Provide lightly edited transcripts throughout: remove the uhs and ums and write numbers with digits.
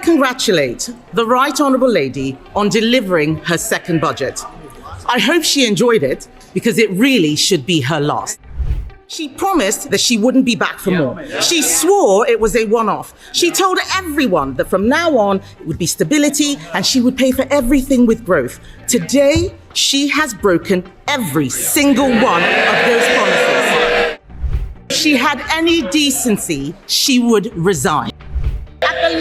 congratulate the Right Honourable Lady on delivering her second budget. I hope she enjoyed it because it really should be her last. She promised that she wouldn't be back for more. She swore it was a one-off. She told everyone that from now on it would be stability and she would pay for everything with growth. Today, she has broken every single one of those promises. If she had any decency, she would resign. At the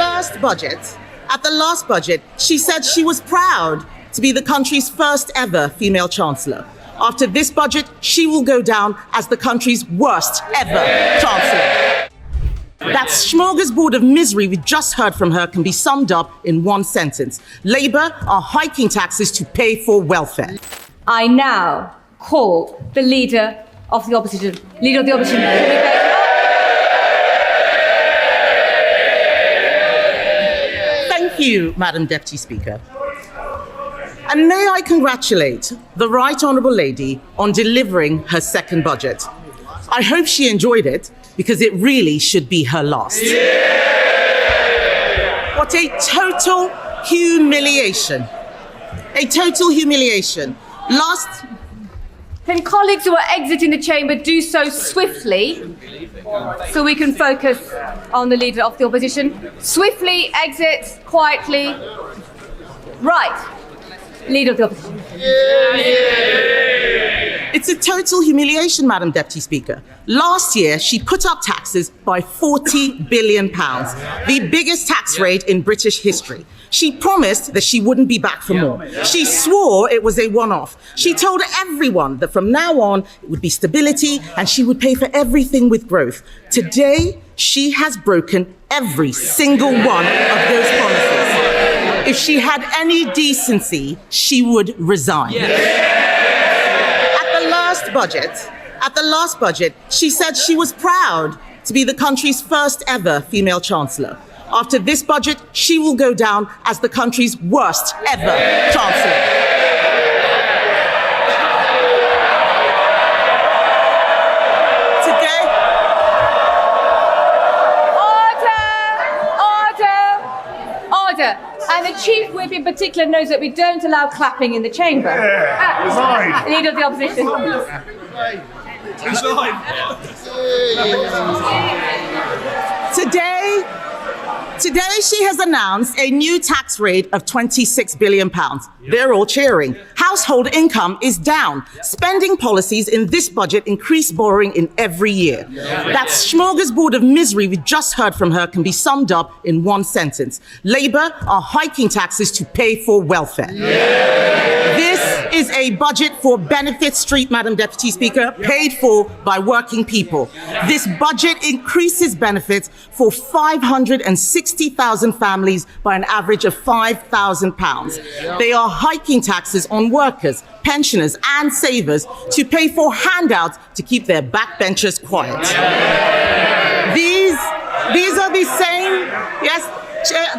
last budget, she said she was proud to be the country's first ever female Chancellor. After this budget, she will go down as the country's worst ever Chancellor. That smorgasbord of misery we just heard from her can be summed up in one sentence. Labour are hiking taxes to pay for welfare. I now call the Leader of the Opposition. Leader of the Opposition. Thank you, Madam Deputy Speaker. And may I congratulate the Right Honourable Lady on delivering her second budget. I hope she enjoyed it because it really should be her last. What a total humiliation. A total humiliation. Can colleagues who are exiting the chamber do so swiftly so we can focus on the Leader of the Opposition? Swiftly exit, quietly. Right. Leader of the Opposition. It's a total humiliation, Madam Deputy Speaker. Last year, she put up taxes by £40 billion, the biggest tax rate in British history. She promised that she wouldn't be back for more. She swore it was a one-off. She told everyone that from now on it would be stability and she would pay for everything with growth. Today, she has broken every single one of those promises. If she had any decency, she would resign. At the last budget, she said she was proud to be the country's first ever female Chancellor. After this budget, she will go down as the country's worst ever Chancellor. Order. And the Chief Whip in particular knows that we don't allow clapping in the chamber. Leader of the Opposition. Today she has announced a new tax rate of £26 billion. They're all cheering. Household income is down. Spending policies in this budget increase borrowing in every year. That smorgasbord of misery we just heard from her can be summed up in one sentence. Labour are hiking taxes to pay for welfare. This is a budget for Benefit Street, Madam Deputy Speaker, paid for by working people. This budget increases benefits for 560,000 families by an average of £5,000. They are hiking taxes on workers, pensioners and savers to pay for handouts to keep their backbenchers quiet. These are the same, yes,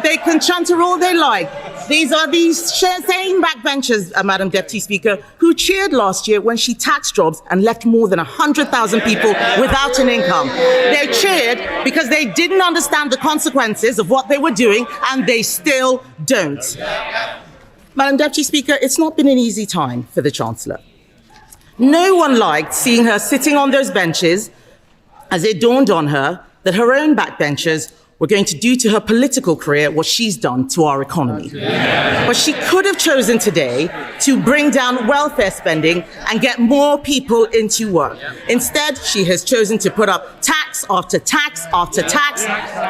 they can chanter all they like. These are these same backbenchers, Madam Deputy Speaker, who cheered last year when she taxed jobs and left more than 100,000 people without an income. They cheered because they didn't understand the consequences of what they were doing, and they still don't. Madam Deputy Speaker, it's not been an easy time for the Chancellor. No one liked seeing her sitting on those benches as it dawned on her that her own backbenchers were going to do to her political career what she's done to our economy. But she could have chosen today to bring down welfare spending and get more people into work. Instead, she has chosen to put up tax after tax after tax,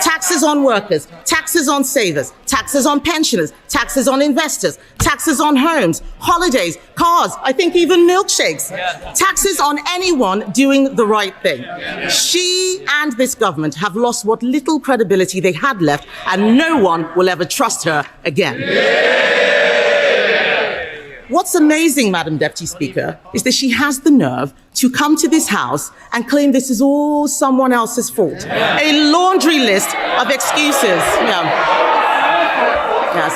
taxes on workers, taxes on savers, taxes on pensioners, taxes on investors, taxes on homes, holidays, cars, I think even milkshakes, taxes on anyone doing the right thing. She and this government have lost what little credibility they had left, and no one will ever trust her again. What's amazing, Madam Deputy Speaker, is that she has the nerve to come to this House and claim this is all someone else's fault. A laundry list of excuses. Yes.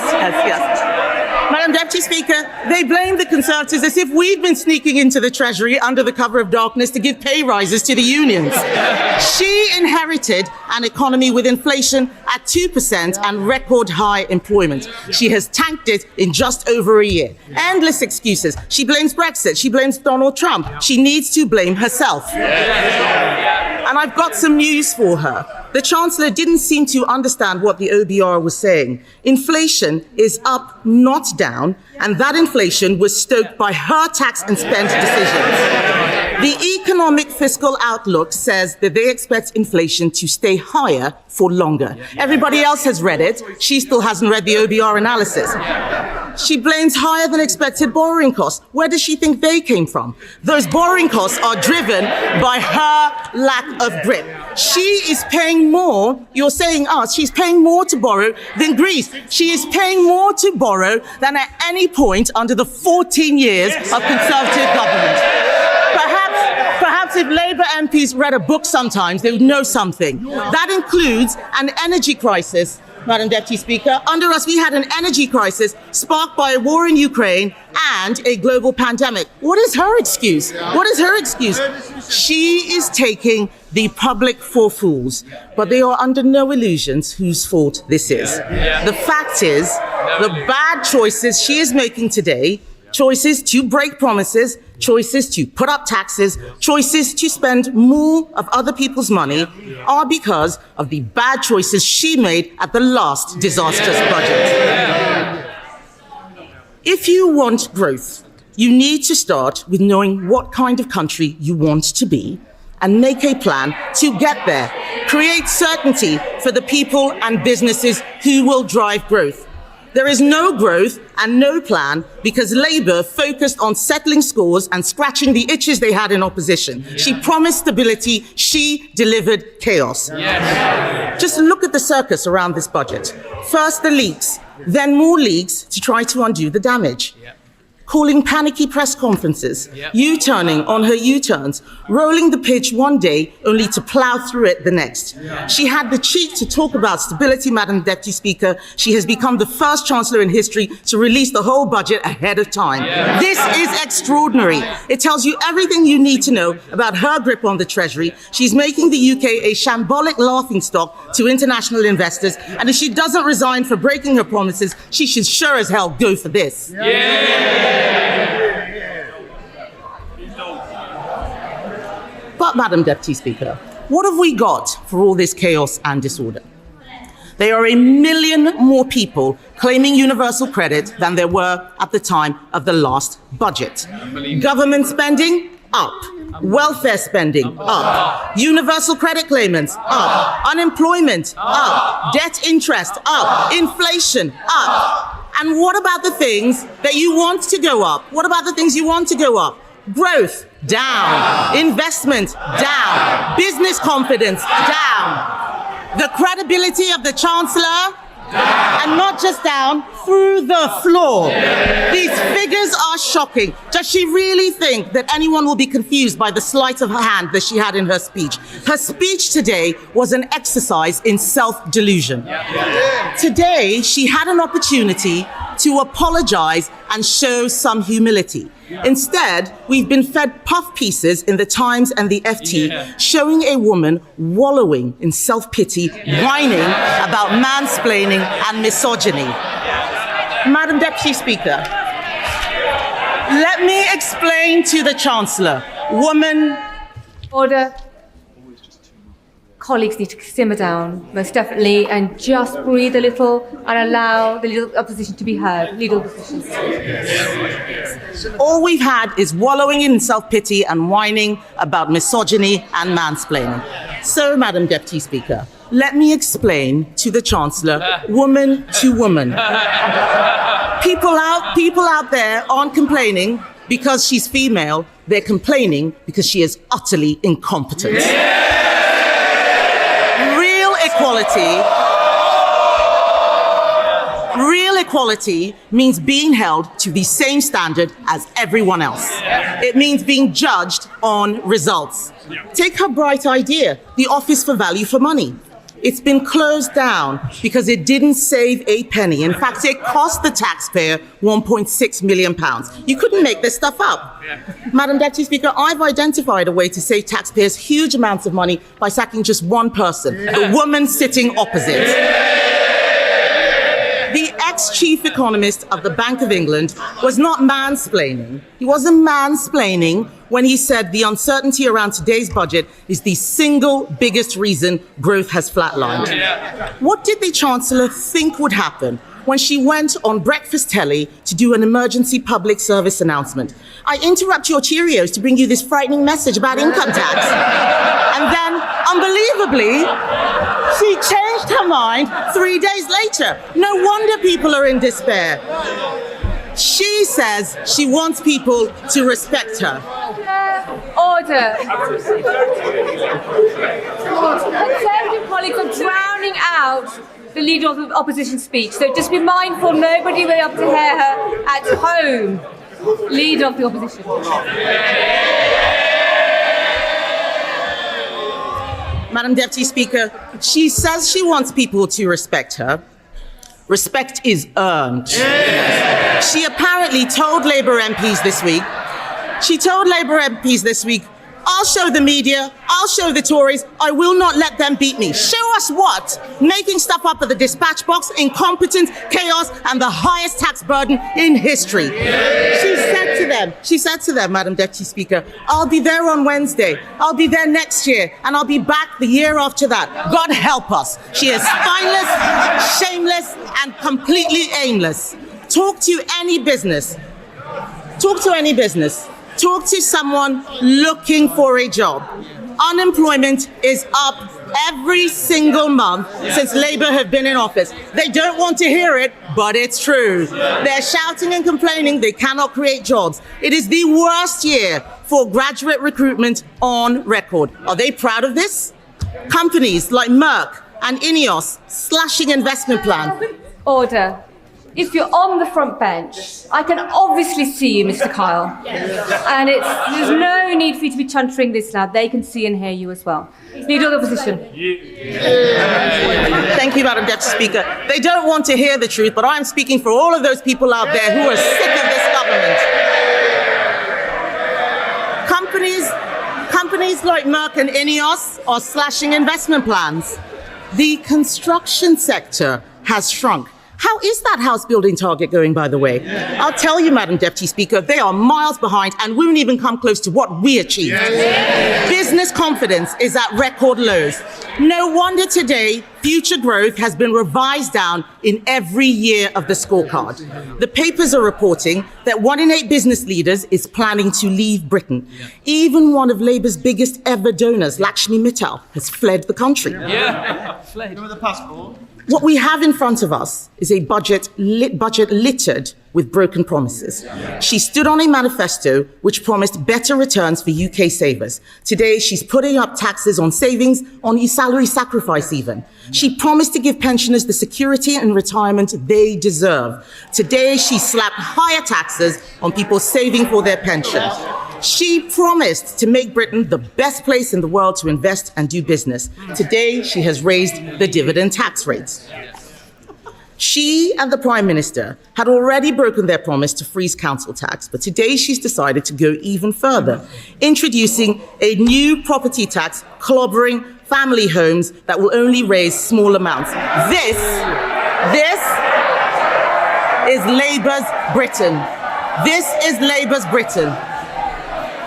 Madam Deputy Deputy Speaker, they blame the Conservatives as if we've been sneaking into the Treasury under the cover of darkness to give pay rises to the unions. She inherited an economy with inflation at 2% and record high employment. She has tanked it in just over a year. Endless excuses. She blames Brexit. She blames Donald Trump. She needs to blame herself. And I've got some news for her. The Chancellor didn't seem to understand what the OBR was saying. Inflation is up, not down, and that inflation was stoked by her tax and spend decisions. The economic fiscal outlook says that they expect inflation to stay higher for longer. Everybody else has read it. She still hasn't read the OBR analysis. She blames higher than expected borrowing costs. Where does she think they came from? Those borrowing costs are driven by her lack of grip. She is paying more, you're saying us, she's paying more to borrow than Greece. She is paying more to borrow than at any point under the 14 years of Conservative government. Perhaps if Labour MPs read a book sometimes, they would know something. That includes an energy crisis, Madam Deputy Speaker. Under us, we had an energy crisis sparked by a war in Ukraine and a global pandemic. What is her excuse? What is her excuse? She is taking the public for fools, but they are under no illusions whose fault this is. The fact is, the bad choices she is making today, choices to break promises, choices to put up taxes, choices to spend more of other people's money, are because of the bad choices she made at the last disastrous budget. If you want growth, you need to start with knowing what kind of country you want to be and make a plan to get there. Create certainty for the people and businesses who will drive growth. There is no growth and no plan because Labour focused on settling scores and scratching the itches they had in opposition. She promised stability, she delivered chaos. Just look at the circus around this budget. First the leaks, then more leaks to try to undo the damage. Calling panicky press conferences, U-turning on her U-turns, rolling the pitch one day only to plough through it the next. She had the cheek to talk about stability, Madam Deputy Speaker. She has become the first Chancellor in history to release the whole budget ahead of time. This is extraordinary. It tells you everything you need to know about her grip on the Treasury. She's making the UK a shambolic laughingstock to international investors, and if she doesn't resign for breaking her promises, she should sure as hell go for this. But, Madam Deputy Speaker, what have we got for all this chaos and disorder? There are 1 million more people claiming universal credit than there were at the time of the last budget. Government spending, up. Welfare spending, up. Universal credit claimants, up. Unemployment, up. Debt interest, up. Inflation, up. And what about the things that you want to go up? What about the things you want to go up? Growth, down. Investment, down. Business confidence, down. The credibility of the Chancellor, and not just down, through the floor. These figures are shocking. Does she really think that anyone will be confused by the sleight of her hand that she had in her speech? Her speech today was an exercise in self-delusion. Today, she had an opportunity to apologize and show some humility. Instead, we've been fed puff pieces in the Times and the FT showing a woman wallowing in self-pity, whining about mansplaining and misogyny. Madam Deputy Speaker, let me explain to the Chancellor, woman... Order. Colleagues need to simmer down, most definitely, and just breathe a little and allow the leader of the opposition to be heard. Leader of the opposition. All we've had is wallowing in self-pity and whining about misogyny and mansplaining. So, Madam Deputy Speaker, let me explain to the Chancellor, woman to woman. People out there aren't complaining because she's female. They're complaining because she is utterly incompetent. Real equality means being held to the same standard as everyone else. It means being judged on results. Take her bright idea, the Office for Value for Money. It's been closed down because it didn't save a penny. In fact, it cost the taxpayer £1.6 million. You couldn't make this stuff up. Madam Deputy Speaker, I've identified a way to save taxpayers huge amounts of money by sacking just one person, the woman sitting opposite. The ex-chief economist of the Bank of England was not mansplaining. He wasn't mansplaining when he said the uncertainty around today's budget is the single biggest reason growth has flatlined. What did the Chancellor think would happen when she went on breakfast telly to do an emergency public service announcement? I interrupt your Cheerios to bring you this frightening message about income tax. And then, unbelievably, she changed her mind 3 days later. No wonder people are in despair. She says she wants people to respect her. Order. Conservative colleagues are drowning out the leader of the opposition speech. So just be mindful, nobody will be able to hear her at home. Leader of the opposition. Madam Deputy Speaker, she says she wants people to respect her. Respect is earned. She apparently told Labour MPs this week, I'll show the media, I'll show the Tories, I will not let them beat me. Show us what? Making stuff up at the dispatch box, incompetence, chaos, and the highest tax burden in history. She said to them, Madam Deputy Speaker, I'll be there on Wednesday, I'll be there next year, and I'll be back the year after that. God help us. She is spineless, shameless, and completely aimless. Talk to any business. Talk to someone looking for a job. Unemployment is up every single month since Labour have been in office. They don't want to hear it, but it's true. They're shouting and complaining they cannot create jobs. It is the worst year for graduate recruitment on record. Are they proud of this? Companies like Merck and Ineos slashing investment plans. Order. If you're on the front bench, I can obviously see you, Mr. Kyle. And there's no need for you to be chuntering this now. They can see and hear you as well. Leader of the opposition. Thank you, Madam Deputy Speaker. They don't want to hear the truth, but I'm speaking for all of those people out there who are sick of this government. Companies like Merck and Ineos are slashing investment plans. The construction sector has shrunk. How is that house building target going, by the way? I'll tell you, Madam Deputy Speaker, they are miles behind and won't even come close to what we achieved. Business confidence is at record lows. No wonder today future growth has been revised down in every year of the scorecard. The papers are reporting that 1 in 8 business leaders is planning to leave Britain. Even one of Labour's biggest ever donors, Lakshmi Mittal, has fled the country. Fled. With the passport. What we have in front of us is a budget littered with broken promises. She stood on a manifesto which promised better returns for UK savers. Today, she's putting up taxes on savings, on salary sacrifice even. She promised to give pensioners the security and retirement they deserve. Today, she slapped higher taxes on people saving for their pension. She promised to make Britain the best place in the world to invest and do business. Today, she has raised the dividend tax rates. She and the Prime Minister had already broken their promise to freeze council tax, but today she's decided to go even further, introducing a new property tax clobbering family homes that will only raise small amounts. This is Labour's Britain. This is Labour's Britain.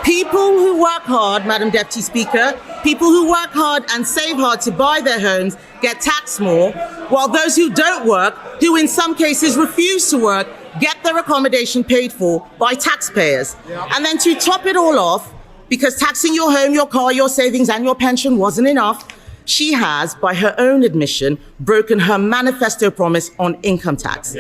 People who work hard, Madam Deputy Speaker, people who work hard and save hard to buy their homes get taxed more, while those who don't work, who in some cases refuse to work, get their accommodation paid for by taxpayers. And then to top it all off, because taxing your home, your car, your savings and your pension wasn't enough, she has, by her own admission, broken her manifesto promise on income tax.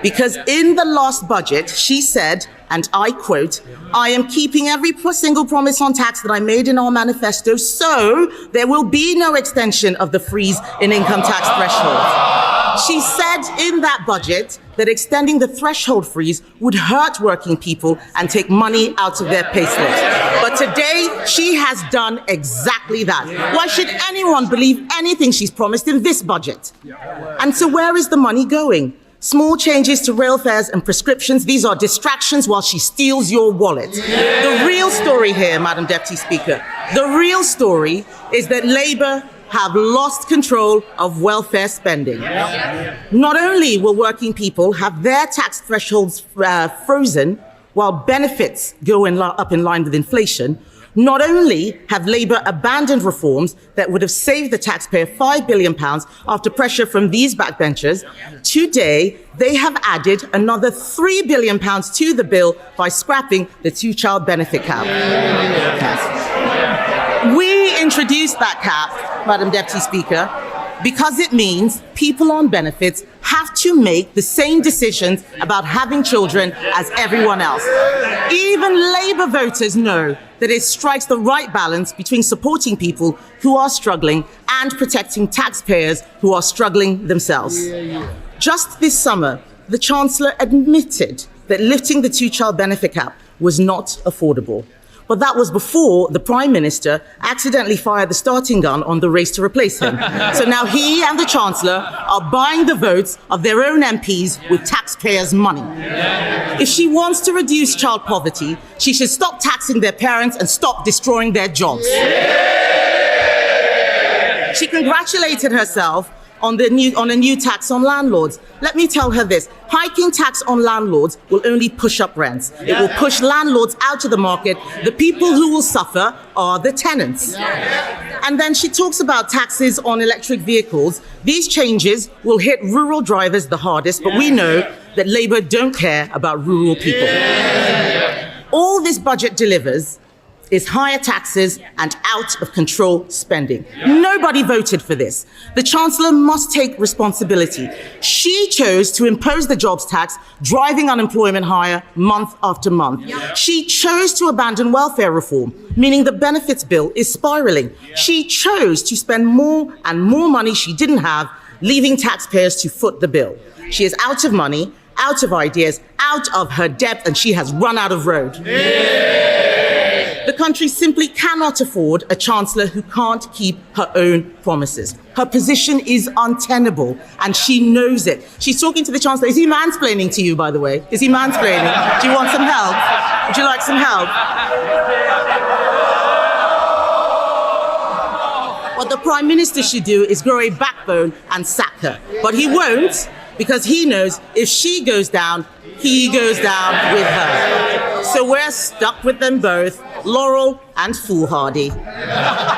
Because in the last budget, she said, and I quote, "I am keeping every single promise on tax that I made in our manifesto, so there will be no extension of the freeze in income tax thresholds." She said in that budget that extending the threshold freeze would hurt working people and take money out of their payslips. But today, she has done exactly that. Why should anyone believe anything she's promised in this budget? And so where is the money going? Small changes to rail fares and prescriptions, these are distractions while she steals your wallet. The real story here, Madam Deputy Speaker, the real story is that Labour have lost control of welfare spending. Not only will working people have their tax thresholds frozen while benefits go up in line with inflation, not only have Labour abandoned reforms that would have saved the taxpayer £5 billion after pressure from these backbenchers, today they have added another £3 billion to the bill by scrapping the two-child benefit cap. We introduced that cap, Madam Deputy Speaker, because it means people on benefits have to make the same decisions about having children as everyone else. Even Labour voters know that it strikes the right balance between supporting people who are struggling and protecting taxpayers who are struggling themselves. Just this summer, the Chancellor admitted that lifting the two-child benefit cap was not affordable. But that was before the Prime Minister accidentally fired the starting gun on the race to replace him. So now he and the Chancellor are buying the votes of their own MPs with taxpayers' money. If she wants to reduce child poverty, she should stop taxing their parents and stop destroying their jobs. She congratulated herself on a new tax on landlords. Let me tell her this. Hiking tax on landlords will only push up rents. It will push landlords out of the market. The people who will suffer are the tenants. And then she talks about taxes on electric vehicles. These changes will hit rural drivers the hardest, but we know that Labour don't care about rural people. All this budget delivers is higher taxes and out-of-control spending. Nobody voted for this. The Chancellor must take responsibility. She chose to impose the jobs tax, driving unemployment higher month after month. She chose to abandon welfare reform, meaning the benefits bill is spiralling. She chose to spend more and more money she didn't have, leaving taxpayers to foot the bill. She is out of money, out of ideas, out of her depth, and she has run out of road. The country simply cannot afford a Chancellor who can't keep her own promises. Her position is untenable, and she knows it. She's talking to the Chancellor. Is he mansplaining to you, by the way? Is he mansplaining? Do you want some help? Would you like some help? What the Prime Minister should do is grow a backbone and sack her. But he won't, because he knows if she goes down, he goes down with her. So we're stuck with them both, Laurel and Foolhardy.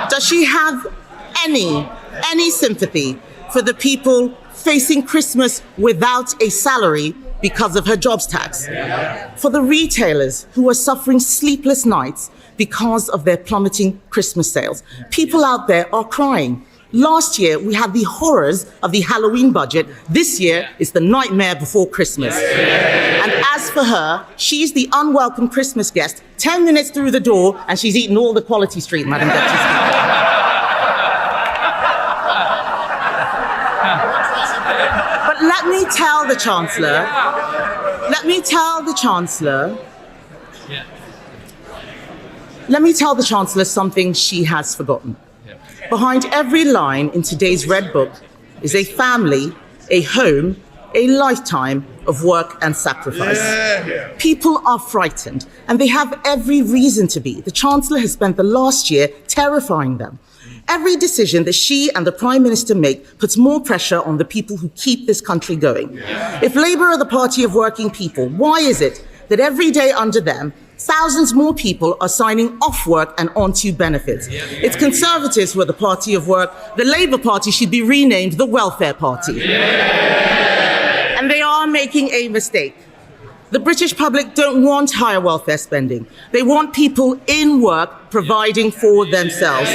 Does she have any sympathy for the people facing Christmas without a salary because of her jobs tax? For the retailers who are suffering sleepless nights because of their plummeting Christmas sales? People out there are crying. Last year, we had the horrors of the Halloween budget. This year, it's the nightmare before Christmas. And as for her, she's the unwelcome Christmas guest, 10 minutes through the door, and she's eaten all the Quality Street, Madam Deputy Speaker. But let me tell the Chancellor something she has forgotten. Behind every line in today's Red Book is a family, a home, a lifetime of work and sacrifice. People are frightened, and they have every reason to be. The Chancellor has spent the last year terrifying them. Every decision that she and the Prime Minister make puts more pressure on the people who keep this country going. If Labour are the party of working people, why is it that every day under them, thousands more people are signing off work and onto benefits? It's Conservatives who are the party of work. The Labour Party should be renamed the Welfare Party. And they are making a mistake. The British public don't want higher welfare spending. They want people in work providing for themselves.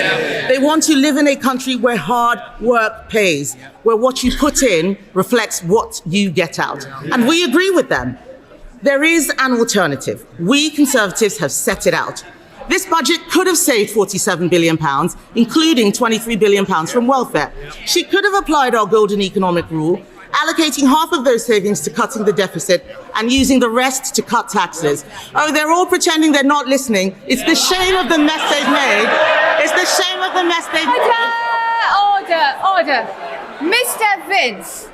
They want to live in a country where hard work pays, where what you put in reflects what you get out. And we agree with them. There is an alternative. We Conservatives have set it out. This budget could have saved £47 billion, including £23 billion from welfare. She could have applied our golden economic rule allocating half of those savings to cutting the deficit and using the rest to cut taxes. Oh, they're all pretending they're not listening. It's the shame of the mess they've made. It's the shame of the mess they've made. Order. Mr. Vince.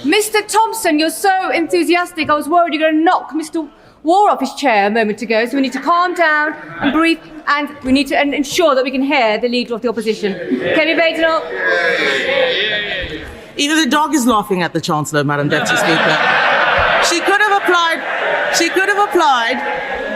Mr. Thompson, you're so enthusiastic. I was worried you're going to knock Mr. War off his chair a moment ago, so we need to calm down and breathe, and we need to ensure that we can hear the Leader of the Opposition. Kemi Badenoch. Even the dog is laughing at the Chancellor, Madam Deputy Speaker. She could have applied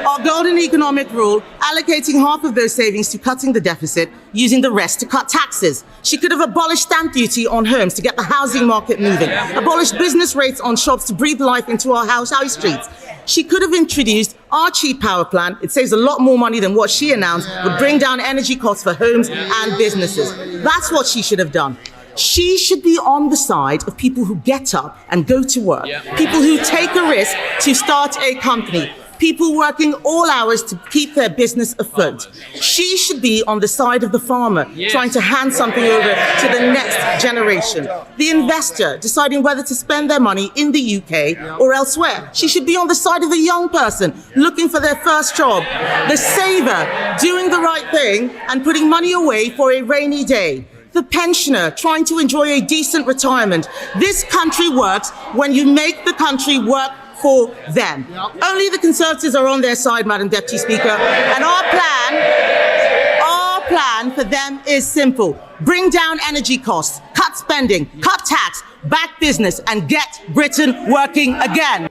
our golden economic rule, allocating half of those savings to cutting the deficit, using the rest to cut taxes. She could have abolished stamp duty on homes to get the housing market moving, abolished business rates on shops to breathe life into our high streets. She could have introduced our cheap power plan. It saves a lot more money than what she announced would bring down energy costs for homes and businesses. That's what she should have done. She should be on the side of people who get up and go to work, people who take a risk to start a company, people working all hours to keep their business afloat. She should be on the side of the farmer, trying to hand something over to the next generation. The investor, deciding whether to spend their money in the UK or elsewhere. She should be on the side of the young person, looking for their first job. The saver, doing the right thing and putting money away for a rainy day. The pensioner, trying to enjoy a decent retirement. This country works when you make the country work for them. Only the Conservatives are on their side, Madam Deputy Speaker, and our plan for them is simple. Bring down energy costs, cut spending, cut tax, back business, and get Britain working again.